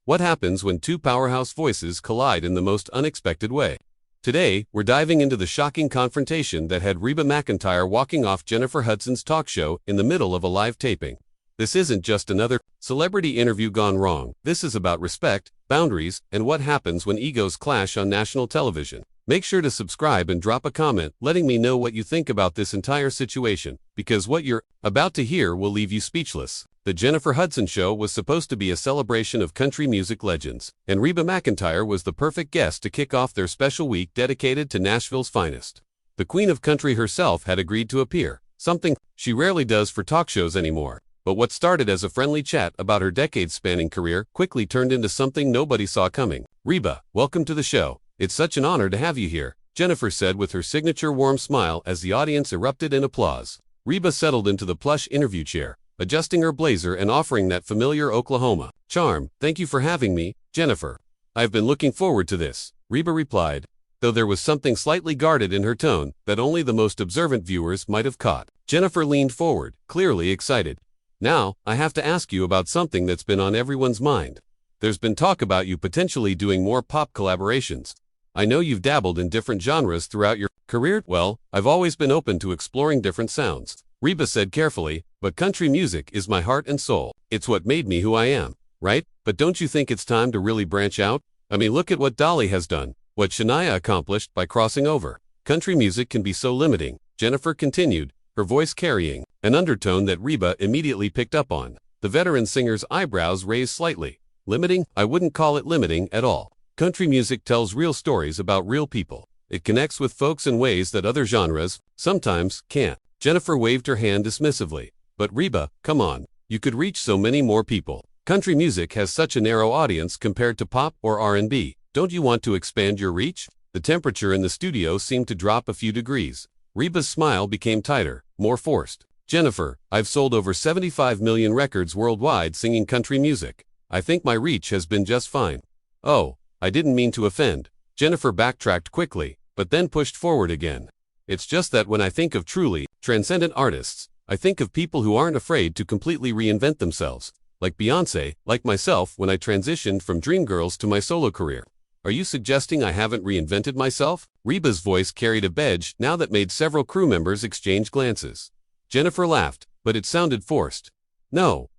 What happens when two powerhouse voices collide in the most unexpected way? Today, we're diving into the shocking confrontation that had Reba McEntire walking off Jennifer Hudson's talk show in the middle of a live taping. This isn't just another celebrity interview gone wrong. This is about respect, boundaries, and what happens when egos clash on national television. Make sure to subscribe and drop a comment letting me know what you think about this entire situation, because what you're about to hear will leave you speechless. The Jennifer Hudson show was supposed to be a celebration of country music legends, and Reba McEntire was the perfect guest to kick off their special week dedicated to Nashville's finest. The Queen of Country herself had agreed to appear, something she rarely does for talk shows anymore. But what started as a friendly chat about her decades-spanning career quickly turned into something nobody saw coming. "Reba, welcome to the show. It's such an honor to have you here," Jennifer said with her signature warm smile as the audience erupted in applause. Reba settled into the plush interview chair, adjusting her blazer and offering that familiar Oklahoma charm. "Thank you for having me, Jennifer. I've been looking forward to this," Reba replied, though there was something slightly guarded in her tone that only the most observant viewers might have caught. Jennifer leaned forward, clearly excited. "Now, I have to ask you about something that's been on everyone's mind. There's been talk about you potentially doing more pop collaborations. I know you've dabbled in different genres throughout your career." "Well, I've always been open to exploring different sounds," Reba said carefully, "but country music is my heart and soul. It's what made me who I am, right? But don't you think it's time to really branch out? I mean, look at what Dolly has done, what Shania accomplished by crossing over. Country music can be so limiting," Jennifer continued, her voice carrying an undertone that Reba immediately picked up on. The veteran singer's eyebrows raised slightly. "Limiting? I wouldn't call it limiting at all. Country music tells real stories about real people. It connects with folks in ways that other genres sometimes can't." Jennifer waved her hand dismissively. "But Reba, come on. You could reach so many more people. Country music has such a narrow audience compared to pop or R&B. Don't you want to expand your reach?" The temperature in the studio seemed to drop a few degrees. Reba's smile became tighter, more forced. "Jennifer, I've sold over 75 million records worldwide singing country music. I think my reach has been just fine." "Oh, I didn't mean to offend." Jennifer backtracked quickly, but then pushed forward again. "It's just that when I think of truly transcendent artists, I think of people who aren't afraid to completely reinvent themselves, like Beyoncé, like myself when I transitioned from Dreamgirls to my solo career." "Are you suggesting I haven't reinvented myself?" Reba's voice carried a bedge now that made several crew members exchange glances. Jennifer laughed, but it sounded forced. No,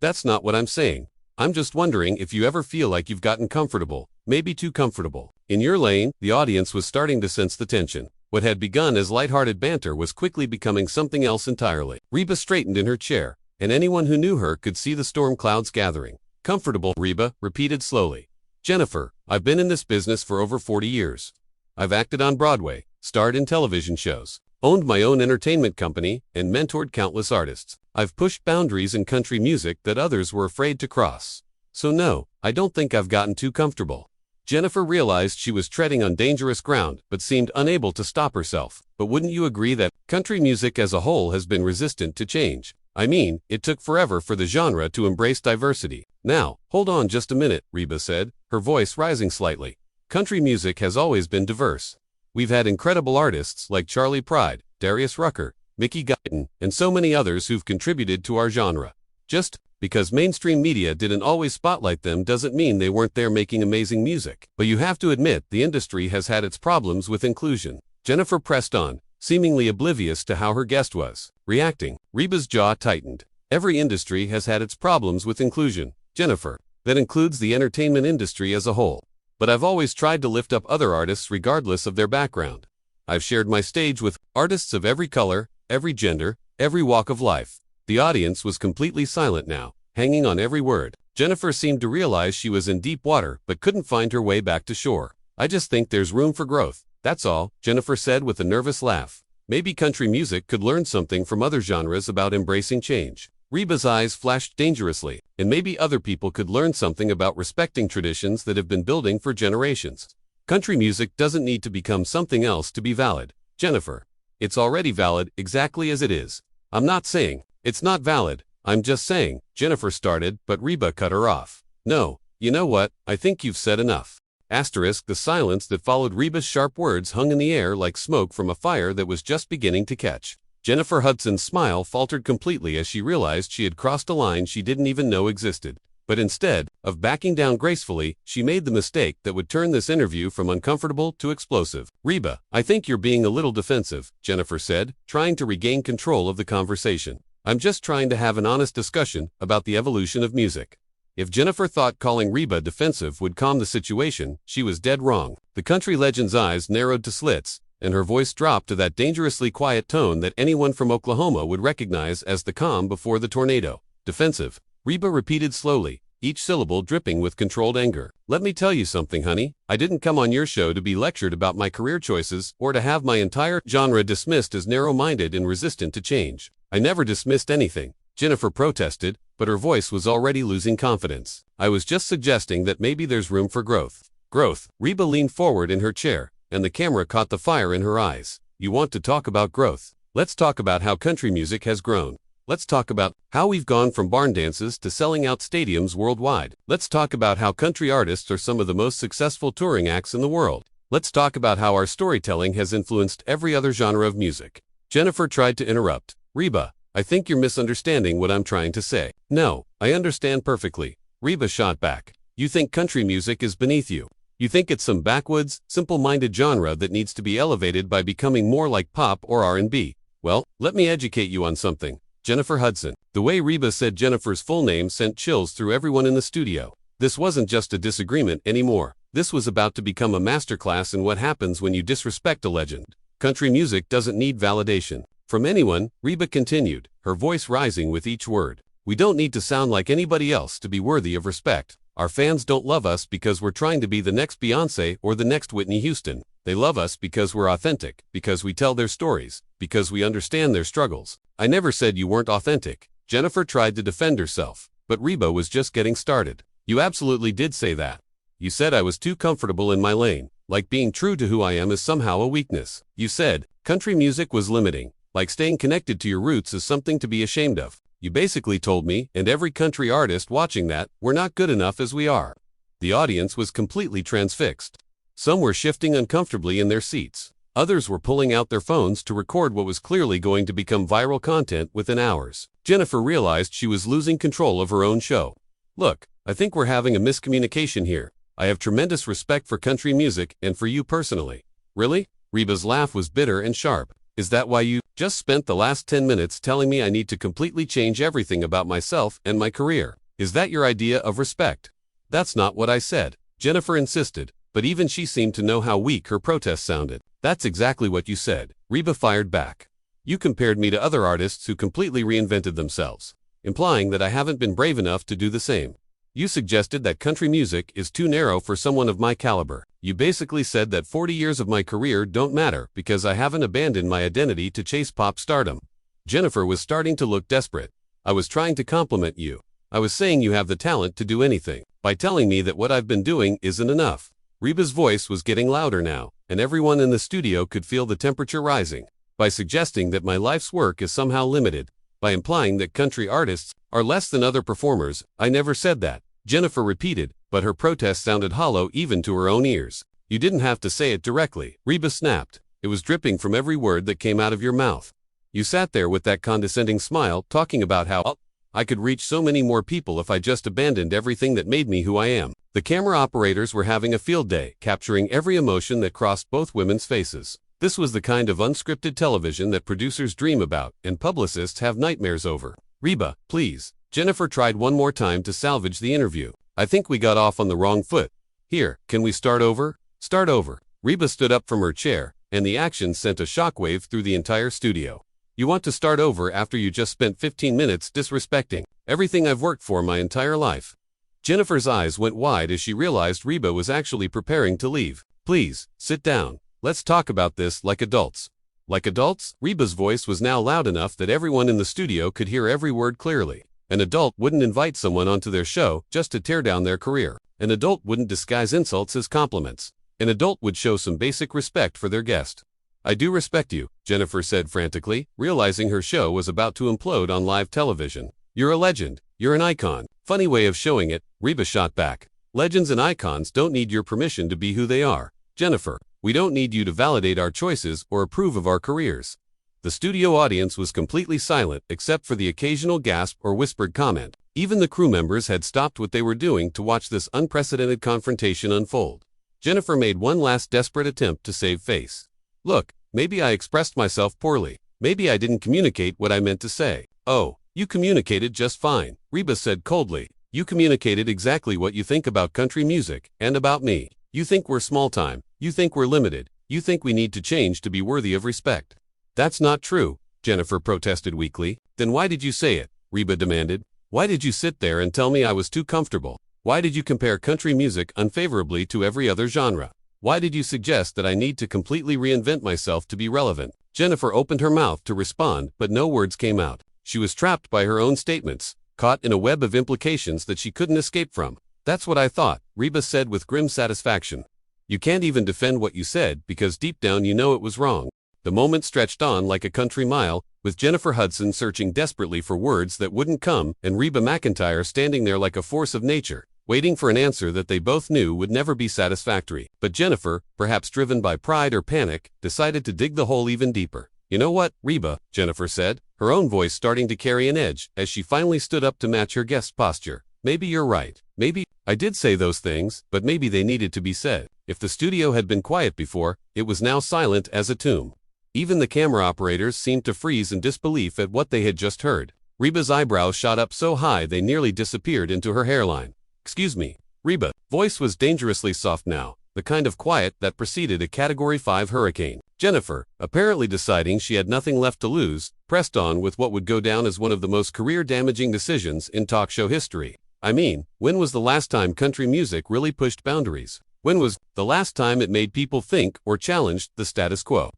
that's not what I'm saying. I'm just wondering if you ever feel like you've gotten comfortable, maybe too comfortable, in your lane." The audience was starting to sense the tension. What had begun as lighthearted banter was quickly becoming something else entirely. Reba straightened in her chair, and anyone who knew her could see the storm clouds gathering. "Comfortable," Reba repeated slowly. "Jennifer, I've been in this business for over 40 years. I've acted on Broadway, starred in television shows, owned my own entertainment company, and mentored countless artists. I've pushed boundaries in country music that others were afraid to cross. So no, I don't think I've gotten too comfortable." Jennifer realized she was treading on dangerous ground, but seemed unable to stop herself. "But wouldn't you agree that country music as a whole has been resistant to change? I mean, it took forever for the genre to embrace diversity." "Now, hold on just a minute," Reba said, her voice rising slightly. "Country music has always been diverse. We've had incredible artists like Charlie Pride, Darius Rucker, Mickey Guyton, and so many others who've contributed to our genre. Just because mainstream media didn't always spotlight them doesn't mean they weren't there making amazing music. But you have to admit the industry has had its problems with inclusion." Jennifer pressed on, seemingly oblivious to how her guest was reacting. Reba's jaw tightened. "Every industry has had its problems with inclusion, Jennifer. That includes the entertainment industry as a whole. But I've always tried to lift up other artists regardless of their background. I've shared my stage with artists of every color, every gender, every walk of life." The audience was completely silent now, hanging on every word. Jennifer seemed to realize she was in deep water but couldn't find her way back to shore. "I just think there's room for growth, that's all," Jennifer said with a nervous laugh. "Maybe country music could learn something from other genres about embracing change." Reba's eyes flashed dangerously. "And maybe other people could learn something about respecting traditions that have been building for generations. Country music doesn't need to become something else to be valid, Jennifer. It's already valid exactly as it is." "I'm not saying it's not valid. I'm just saying," Jennifer started, but Reba cut her off. "No, you know what, I think you've said enough." The silence that followed Reba's sharp words hung in the air like smoke from a fire that was just beginning to catch. Jennifer Hudson's smile faltered completely as she realized she had crossed a line she didn't even know existed. But instead of backing down gracefully, she made the mistake that would turn this interview from uncomfortable to explosive. "Reba, I think you're being a little defensive," Jennifer said, trying to regain control of the conversation. "I'm just trying to have an honest discussion about the evolution of music." If Jennifer thought calling Reba defensive would calm the situation, she was dead wrong. The country legend's eyes narrowed to slits, and her voice dropped to that dangerously quiet tone that anyone from Oklahoma would recognize as the calm before the tornado. "Defensive," Reba repeated slowly, each syllable dripping with controlled anger. "Let me tell you something, honey. I didn't come on your show to be lectured about my career choices or to have my entire genre dismissed as narrow-minded and resistant to change. I never dismissed anything," Jennifer protested, but her voice was already losing confidence. "I was just suggesting that maybe there's room for growth." "Growth?" Reba leaned forward in her chair, and the camera caught the fire in her eyes. "You want to talk about growth? Let's talk about how country music has grown. Let's talk about how we've gone from barn dances to selling out stadiums worldwide. Let's talk about how country artists are some of the most successful touring acts in the world. Let's talk about how our storytelling has influenced every other genre of music." Jennifer tried to interrupt. "Reba, I think you're misunderstanding what I'm trying to say." "No, I understand perfectly," Reba shot back. "You think country music is beneath you. You think it's some backwoods, simple-minded genre that needs to be elevated by becoming more like pop or R&B. Well, let me educate you on something. Jennifer Hudson." The way Reba said Jennifer's full name sent chills through everyone in the studio. This wasn't just a disagreement anymore. This was about to become a masterclass in what happens when you disrespect a legend. "Country music doesn't need validation from anyone," Reba continued, her voice rising with each word. "We don't need to sound like anybody else to be worthy of respect. Our fans don't love us because we're trying to be the next Beyoncé or the next Whitney Houston. They love us because we're authentic, because we tell their stories, because we understand their struggles." "I never said you weren't authentic." Jennifer tried to defend herself, but Reba was just getting started. "You absolutely did say that. You said I was too comfortable in my lane, like being true to who I am is somehow a weakness. You said country music was limiting, like staying connected to your roots is something to be ashamed of. You basically told me, and every country artist watching, that we're not good enough as we are." The audience was completely transfixed. Some were shifting uncomfortably in their seats. Others were pulling out their phones to record what was clearly going to become viral content within hours. Jennifer realized she was losing control of her own show. "Look, I think we're having a miscommunication here. I have tremendous respect for country music and for you personally." "Really?" Reba's laugh was bitter and sharp. "Is that why you just spent the last 10 minutes telling me I need to completely change everything about myself and my career? Is that your idea of respect?" "That's not what I said," Jennifer insisted, but even she seemed to know how weak her protest sounded. "That's exactly what you said," Reba fired back. "You compared me to other artists who completely reinvented themselves, implying that I haven't been brave enough to do the same. You suggested that country music is too narrow for someone of my caliber. You basically said that 40 years of my career don't matter because I haven't abandoned my identity to chase pop stardom." Jennifer was starting to look desperate. "I was trying to compliment you. I was saying you have the talent to do anything. By telling me that what I've been doing isn't enough." Reba's voice was getting louder now, and everyone in the studio could feel the temperature rising. "By suggesting that my life's work is somehow limited, by implying that country artists are less than other performers, I never said that," Jennifer repeated, but her protest sounded hollow even to her own ears. "You didn't have to say it directly," Reba snapped. "It was dripping from every word that came out of your mouth. You sat there with that condescending smile, talking about how I could reach so many more people if I just abandoned everything that made me who I am." The camera operators were having a field day, capturing every emotion that crossed both women's faces. This was the kind of unscripted television that producers dream about and publicists have nightmares over. "Reba, please." Jennifer tried one more time to salvage the interview. "I think we got off on the wrong foot. Here, can we start over?" "Start over." Reba stood up from her chair, and the action sent a shockwave through the entire studio. "You want to start over after you just spent 15 minutes disrespecting everything I've worked for my entire life?" Jennifer's eyes went wide as she realized Reba was actually preparing to leave. "Please, sit down. Let's talk about this like adults." "Like adults?" Reba's voice was now loud enough that everyone in the studio could hear every word clearly. An adult wouldn't invite someone onto their show just to tear down their career. An adult wouldn't disguise insults as compliments. An adult would show some basic respect for their guest. "I do respect you," Jennifer said frantically, realizing her show was about to implode on live television. "You're a legend. You're an icon." "Funny way of showing it," Reba shot back. "Legends and icons don't need your permission to be who they are. Jennifer, we don't need you to validate our choices or approve of our careers." The studio audience was completely silent except for the occasional gasp or whispered comment. Even the crew members had stopped what they were doing to watch this unprecedented confrontation unfold. Jennifer made one last desperate attempt to save face. Look, maybe I expressed myself poorly. Maybe I didn't communicate what I meant to say. Oh, you communicated just fine, Reba said coldly. You communicated exactly what you think about country music, and about me. You think we're small time. You think we're limited. You think we need to change to be worthy of respect. That's not true, Jennifer protested weakly. Then why did you say it? Reba demanded. Why did you sit there and tell me I was too comfortable? Why did you compare country music unfavorably to every other genre? Why did you suggest that I need to completely reinvent myself to be relevant? Jennifer opened her mouth to respond, but no words came out. She was trapped by her own statements, caught in a web of implications that she couldn't escape from. That's what I thought, Reba said with grim satisfaction. You can't even defend what you said because deep down you know it was wrong. The moment stretched on like a country mile, with Jennifer Hudson searching desperately for words that wouldn't come and Reba McEntire standing there like a force of nature, waiting for an answer that they both knew would never be satisfactory. But Jennifer, perhaps driven by pride or panic, decided to dig the hole even deeper. You know what, Reba, Jennifer said, her own voice starting to carry an edge as she finally stood up to match her guest's posture. Maybe you're right. Maybe I did say those things, but maybe they needed to be said. If the studio had been quiet before, it was now silent as a tomb. Even the camera operators seemed to freeze in disbelief at what they had just heard. Reba's eyebrows shot up so high they nearly disappeared into her hairline. Excuse me, Reba. Voice was dangerously soft now, the kind of quiet that preceded a Category 5 hurricane. Jennifer, apparently deciding she had nothing left to lose, pressed on with what would go down as one of the most career-damaging decisions in talk show history. I mean, when was the last time country music really pushed boundaries? When was the last time it made people think or challenged the status quo?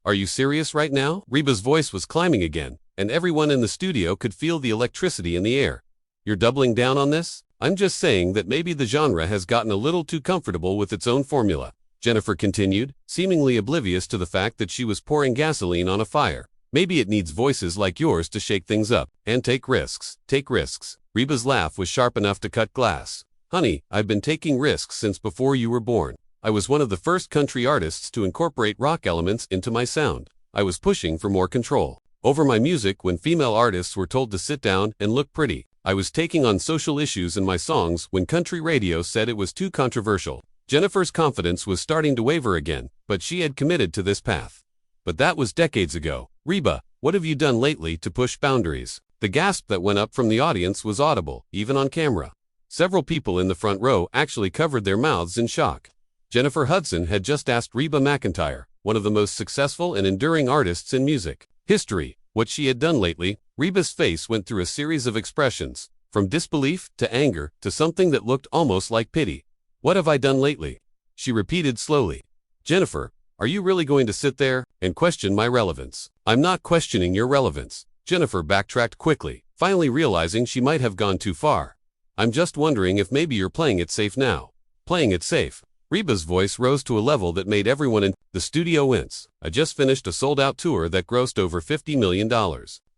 Are you serious right now? Reba's voice was climbing again, and everyone in the studio could feel the electricity in the air. You're doubling down on this? I'm just saying that maybe the genre has gotten a little too comfortable with its own formula, Jennifer continued, seemingly oblivious to the fact that she was pouring gasoline on a fire. Maybe it needs voices like yours to shake things up, and take risks. Take risks. Reba's laugh was sharp enough to cut glass. Honey, I've been taking risks since before you were born. I was one of the first country artists to incorporate rock elements into my sound. I was pushing for more control over my music when female artists were told to sit down and look pretty. I was taking on social issues in my songs when country radio said it was too controversial. Jennifer's confidence was starting to waver again, but she had committed to this path. But that was decades ago. Reba, what have you done lately to push boundaries? The gasp that went up from the audience was audible, even on camera. Several people in the front row actually covered their mouths in shock. Jennifer Hudson had just asked Reba McEntire, one of the most successful and enduring artists in music history, what she had done lately. Reba's face went through a series of expressions, from disbelief to anger to something that looked almost like pity. What have I done lately? She repeated slowly. Jennifer, are you really going to sit there and question my relevance? I'm not questioning your relevance. Jennifer backtracked quickly, finally realizing she might have gone too far. I'm just wondering if maybe you're playing it safe now. Playing it safe. Reba's voice rose to a level that made everyone in the studio wince. I just finished a sold-out tour that grossed over $50 million.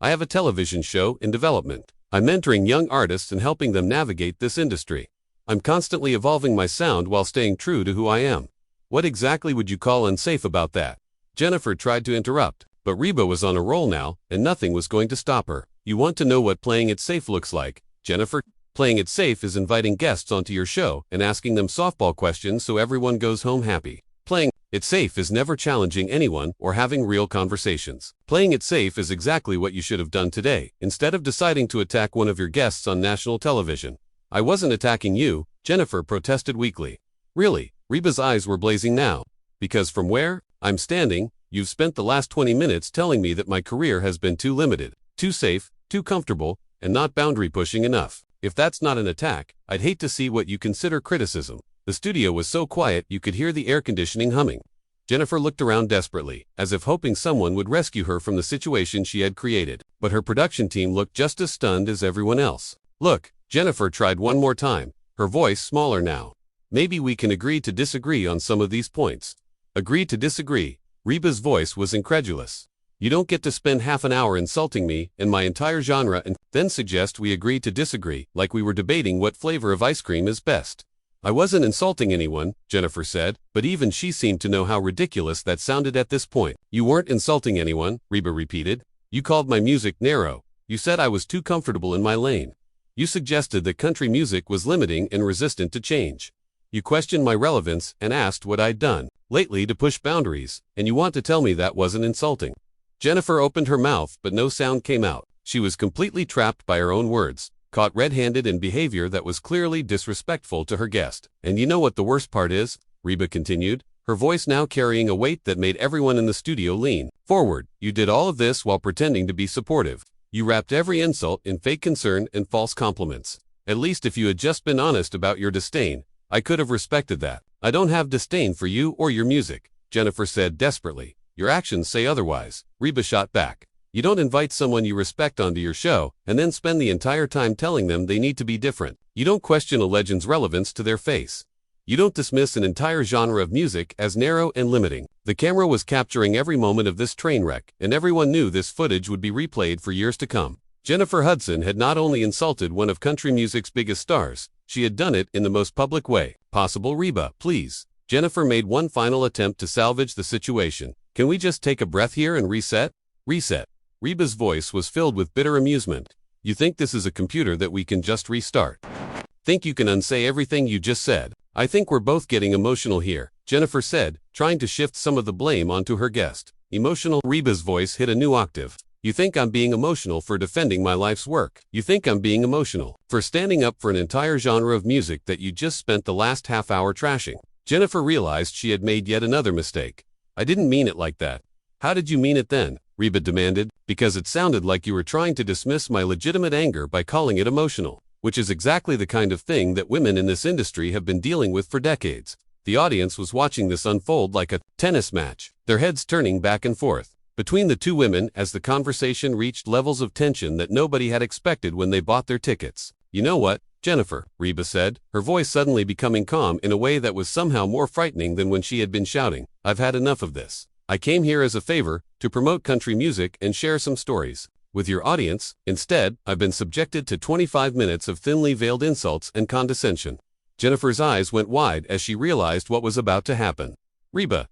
I have a television show in development. I'm mentoring young artists and helping them navigate this industry. I'm constantly evolving my sound while staying true to who I am. What exactly would you call unsafe about that? Jennifer tried to interrupt, but Reba was on a roll now, and nothing was going to stop her. You want to know what playing it safe looks like, Jennifer? Playing it safe is inviting guests onto your show and asking them softball questions so everyone goes home happy. Playing it safe is never challenging anyone or having real conversations. Playing it safe is exactly what you should have done today, instead of deciding to attack one of your guests on national television. I wasn't attacking you, Jennifer protested weakly. Really? Reba's eyes were blazing now. Because from where I'm standing, you've spent the last 20 minutes telling me that my career has been too limited, too safe, too comfortable, and not boundary pushing enough. If that's not an attack, I'd hate to see what you consider criticism. The studio was so quiet you could hear the air conditioning humming. Jennifer looked around desperately, as if hoping someone would rescue her from the situation she had created. But her production team looked just as stunned as everyone else. Look, Jennifer tried one more time, her voice smaller now. Maybe we can agree to disagree on some of these points. Agree to disagree. Reba's voice was incredulous. You don't get to spend half an hour insulting me and my entire genre and then suggest we agree to disagree, like we were debating what flavor of ice cream is best. I wasn't insulting anyone, Jennifer said, but even she seemed to know how ridiculous that sounded at this point. You weren't insulting anyone, Reba repeated. You called my music narrow. You said I was too comfortable in my lane. You suggested that country music was limiting and resistant to change. You questioned my relevance and asked what I'd done lately to push boundaries, and you want to tell me that wasn't insulting. Jennifer opened her mouth, but no sound came out. She was completely trapped by her own words, caught red-handed in behavior that was clearly disrespectful to her guest. And you know what the worst part is? Reba continued, her voice now carrying a weight that made everyone in the studio lean forward. You did all of this while pretending to be supportive. You wrapped every insult in fake concern and false compliments. At least if you had just been honest about your disdain, I could have respected that. I don't have disdain for you or your music, Jennifer said desperately. Your actions say otherwise, Reba shot back. You don't invite someone you respect onto your show and then spend the entire time telling them they need to be different. You don't question a legend's relevance to their face. You don't dismiss an entire genre of music as narrow and limiting. The camera was capturing every moment of this train wreck, and everyone knew this footage would be replayed for years to come. Jennifer Hudson had not only insulted one of country music's biggest stars, she had done it in the most public way possible. Reba, please. Jennifer made one final attempt to salvage the situation. Can we just take a breath here and reset? Reset. Reba's voice was filled with bitter amusement. You think this is a computer that we can just restart? Think you can unsay everything you just said? I think we're both getting emotional here, Jennifer said, trying to shift some of the blame onto her guest. Emotional? Reba's voice hit a new octave. You think I'm being emotional for defending my life's work? You think I'm being emotional for standing up for an entire genre of music that you just spent the last half hour trashing? Jennifer realized she had made yet another mistake. I didn't mean it like that. How did you mean it then? Reba demanded, because it sounded like you were trying to dismiss my legitimate anger by calling it emotional, which is exactly the kind of thing that women in this industry have been dealing with for decades. The audience was watching this unfold like a tennis match, their heads turning back and forth between the two women as the conversation reached levels of tension that nobody had expected when they bought their tickets. You know what, Jennifer, Reba said, her voice suddenly becoming calm in a way that was somehow more frightening than when she had been shouting. I've had enough of this. I came here as a favor, to promote country music and share some stories with your audience. Instead, I've been subjected to 25 minutes of thinly veiled insults and condescension. Jennifer's eyes went wide as she realized what was about to happen. Reba,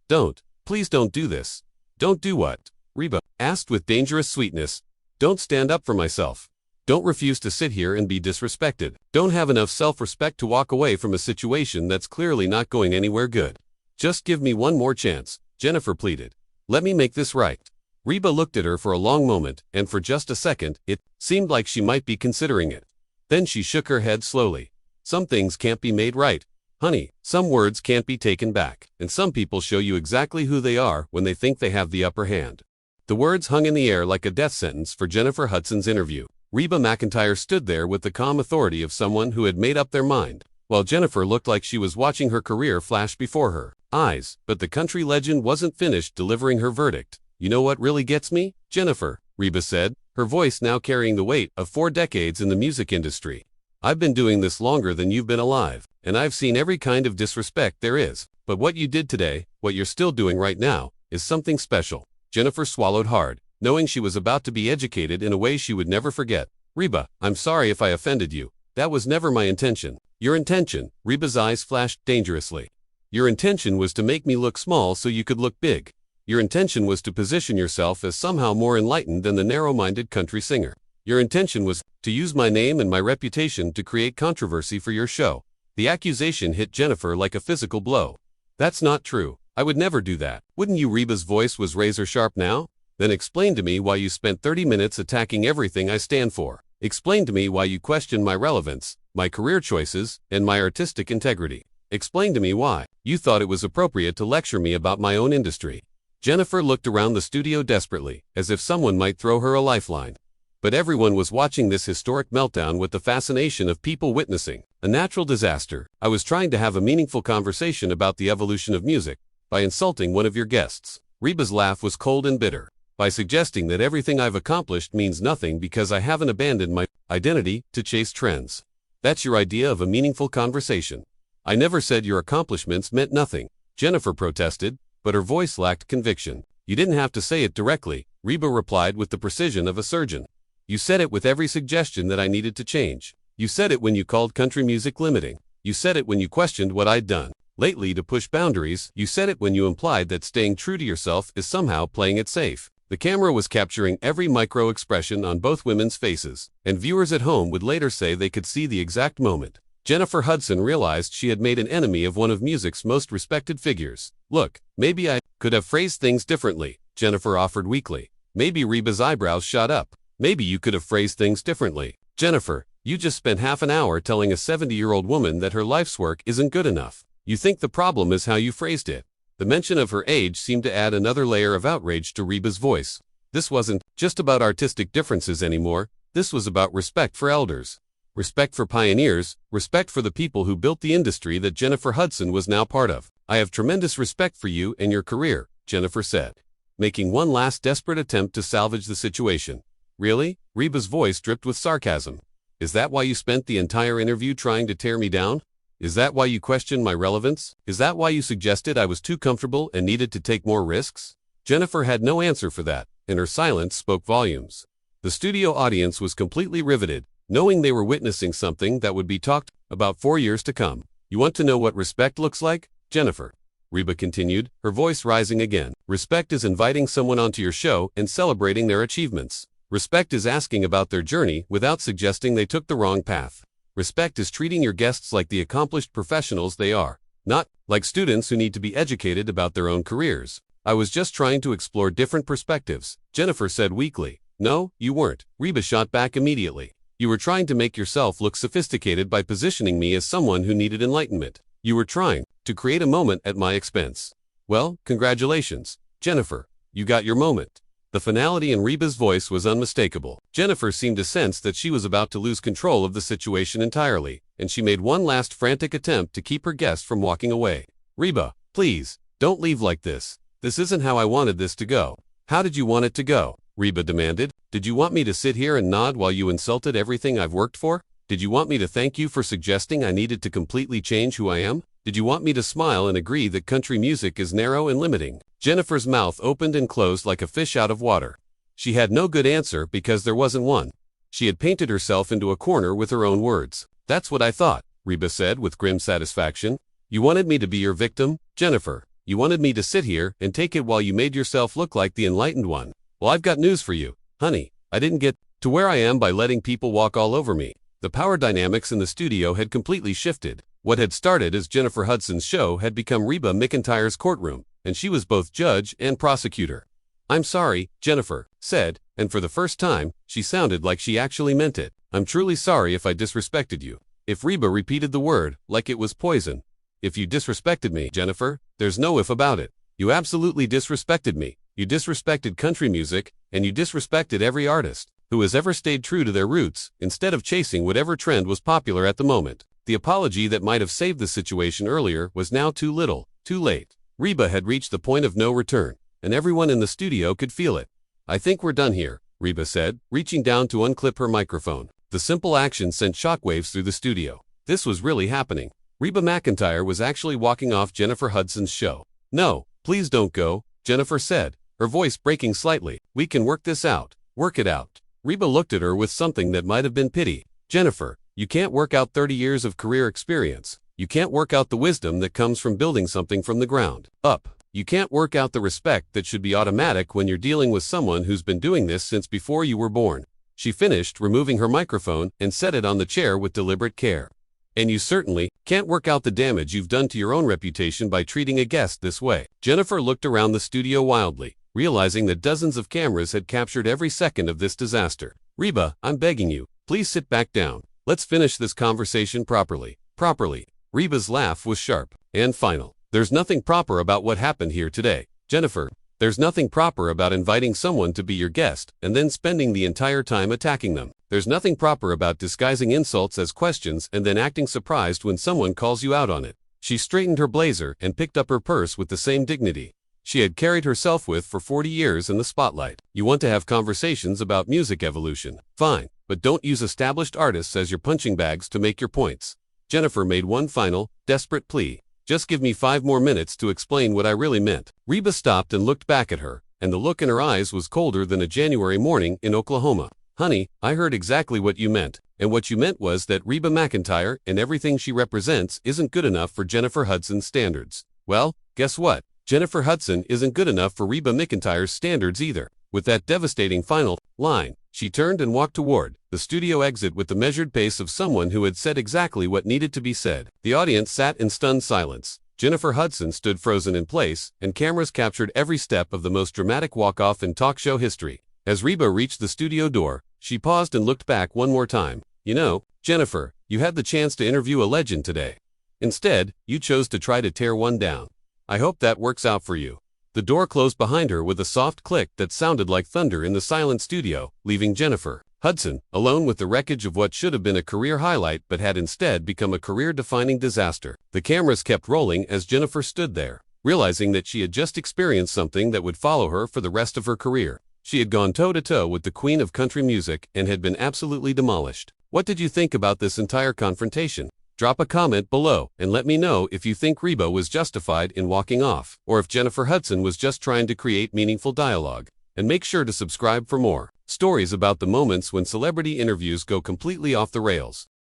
please don't do this. Don't do what? Reba asked with dangerous sweetness. Don't stand up for myself. Don't refuse to sit here and be disrespected. Don't have enough self-respect to walk away from a situation that's clearly not going anywhere good. Just give me one more chance, Jennifer pleaded. Let me make this right. Reba looked at her for a long moment, and for just a second, it seemed like she might be considering it. Then she shook her head slowly. Some things can't be made right, honey. Some words can't be taken back, and some people show you exactly who they are when they think they have the upper hand. The words hung in the air like a death sentence for Jennifer Hudson's interview. Reba McEntire stood there with the calm authority of someone who had made up their mind, while Jennifer looked like she was watching her career flash before her eyes. But the country legend wasn't finished delivering her verdict. You know what really gets me, Jennifer, Reba said, her voice now carrying the weight of 4 decades in the music industry. I've been doing this longer than you've been alive, and I've seen every kind of disrespect there is. But what you did today, what you're still doing right now, is something special. Jennifer swallowed hard, knowing she was about to be educated in a way she would never forget. Reba, I'm sorry if I offended you. That was never my intention. Your intention, Reba's eyes flashed dangerously. Your intention was to make me look small so you could look big. Your intention was to position yourself as somehow more enlightened than the narrow-minded country singer. Your intention was to use my name and my reputation to create controversy for your show. The accusation hit Jennifer like a physical blow. That's not true. I would never do that. Wouldn't you? Reba's voice was razor sharp now. Then explain to me why you spent 30 minutes attacking everything I stand for. Explain to me why you questioned my relevance, my career choices, and my artistic integrity. Explain to me why you thought it was appropriate to lecture me about my own industry. Jennifer looked around the studio desperately, as if someone might throw her a lifeline. But everyone was watching this historic meltdown with the fascination of people witnessing a natural disaster. I was trying to have a meaningful conversation about the evolution of music by insulting one of your guests. Reba's laugh was cold and bitter. By suggesting that everything I've accomplished means nothing because I haven't abandoned my identity to chase trends. That's your idea of a meaningful conversation. I never said your accomplishments meant nothing, Jennifer protested, but her voice lacked conviction. You didn't have to say it directly, Reba replied with the precision of a surgeon. You said it with every suggestion that I needed to change. You said it when you called country music limiting. You said it when you questioned what I'd done lately to push boundaries. You said it when you implied that staying true to yourself is somehow playing it safe. The camera was capturing every micro-expression on both women's faces, and viewers at home would later say they could see the exact moment. Jennifer Hudson realized she had made an enemy of one of music's most respected figures. "Look, maybe I could have phrased things differently," Jennifer offered weakly. Maybe Reba's eyebrows shot up. "Maybe you could have phrased things differently." "Jennifer, you just spent half an hour telling a 70-year-old woman that her life's work isn't good enough. You think the problem is how you phrased it." The mention of her age seemed to add another layer of outrage to Reba's voice. This wasn't just about artistic differences anymore. This was about respect for elders, respect for pioneers, respect for the people who built the industry that Jennifer Hudson was now part of. "I have tremendous respect for you and your career," Jennifer said, making one last desperate attempt to salvage the situation. "Really?" Reba's voice dripped with sarcasm. "Is that why you spent the entire interview trying to tear me down? Is that why you questioned my relevance? Is that why you suggested I was too comfortable and needed to take more risks?" Jennifer had no answer for that, and her silence spoke volumes. The studio audience was completely riveted, knowing they were witnessing something that would be talked about for years to come. "You want to know what respect looks like, Jennifer?" Reba continued, her voice rising again. "Respect is inviting someone onto your show and celebrating their achievements. Respect is asking about their journey without suggesting they took the wrong path. Respect is treating your guests like the accomplished professionals they are, not like students who need to be educated about their own careers." "I was just trying to explore different perspectives," Jennifer said weakly. "No, you weren't," Reba shot back immediately. "You were trying to make yourself look sophisticated by positioning me as someone who needed enlightenment. You were trying to create a moment at my expense." "Well, congratulations, Jennifer. You got your moment." The finality in Reba's voice was unmistakable. Jennifer seemed to sense that she was about to lose control of the situation entirely, and she made one last frantic attempt to keep her guest from walking away. "Reba, please, don't leave like this. This isn't how I wanted this to go." "How did you want it to go?" Reba demanded. "Did you want me to sit here and nod while you insulted everything I've worked for? Did you want me to thank you for suggesting I needed to completely change who I am? Did you want me to smile and agree that country music is narrow and limiting?" Jennifer's mouth opened and closed like a fish out of water. She had no good answer because there wasn't one. She had painted herself into a corner with her own words. "That's what I thought," Reba said with grim satisfaction. "You wanted me to be your victim, Jennifer. You wanted me to sit here and take it while you made yourself look like the enlightened one. Well, I've got news for you, honey. I didn't get to where I am by letting people walk all over me." The power dynamics in the studio had completely shifted. What had started as Jennifer Hudson's show had become Reba McEntire's courtroom, and she was both judge and prosecutor. "I'm sorry," Jennifer said, and for the first time, she sounded like she actually meant it. "I'm truly sorry if I disrespected you." If Reba repeated the word like it was poison. "If you disrespected me, Jennifer, there's no if about it. You absolutely disrespected me. You disrespected country music, and you disrespected every artist who has ever stayed true to their roots, instead of chasing whatever trend was popular at the moment." The apology that might have saved the situation earlier was now too little, too late. Reba had reached the point of no return, and everyone in the studio could feel it. "I think we're done here," Reba said, reaching down to unclip her microphone. The simple action sent shockwaves through the studio. This was really happening. Reba McEntire was actually walking off Jennifer Hudson's show. "No, please don't go," Jennifer said, her voice breaking slightly. "We can work this out. Work it out." Reba looked at her with something that might have been pity. "Jennifer, you can't work out 30 years of career experience. You can't work out the wisdom that comes from building something from the ground up. You can't work out the respect that should be automatic when you're dealing with someone who's been doing this since before you were born." She finished, removing her microphone, and set it on the chair with deliberate care. "And you certainly can't work out the damage you've done to your own reputation by treating a guest this way." Jennifer looked around the studio wildly, realizing that dozens of cameras had captured every second of this disaster. "Reba, I'm begging you, please sit back down. Let's finish this conversation properly." "Properly." Reba's laugh was sharp and final. "There's nothing proper about what happened here today, Jennifer. There's nothing proper about inviting someone to be your guest and then spending the entire time attacking them. There's nothing proper about disguising insults as questions and then acting surprised when someone calls you out on it." She straightened her blazer and picked up her purse with the same dignity she had carried herself with for 40 years in the spotlight. "You want to have conversations about music evolution? Fine, but don't use established artists as your punching bags to make your points." Jennifer made one final, desperate plea. "Just give me 5 more minutes to explain what I really meant." Reba stopped and looked back at her, and the look in her eyes was colder than a January morning in Oklahoma. "Honey, I heard exactly what you meant, and what you meant was that Reba McEntire and everything she represents isn't good enough for Jennifer Hudson's standards. Well, guess what? Jennifer Hudson isn't good enough for Reba McEntire's standards either." With that devastating final line, she turned and walked toward the studio exit with the measured pace of someone who had said exactly what needed to be said. The audience sat in stunned silence. Jennifer Hudson stood frozen in place, and cameras captured every step of the most dramatic walk-off in talk show history. As Reba reached the studio door, she paused and looked back one more time. You know, Jennifer, you had the chance to interview a legend today. Instead, you chose to try to tear one down. I hope that works out for you. The door closed behind her with a soft click that sounded like thunder in the silent studio, leaving Jennifer Hudson alone with the wreckage of what should have been a career highlight but had instead become a career-defining disaster. The cameras kept rolling as Jennifer stood there, realizing that she had just experienced something that would follow her for the rest of her career. She had gone toe-to-toe with the queen of country music and had been absolutely demolished. What did you think about this entire confrontation? Drop a comment below and let me know if you think Reba was justified in walking off, or if Jennifer Hudson was just trying to create meaningful dialogue. And make sure to subscribe for more stories about the moments when celebrity interviews go completely off the rails.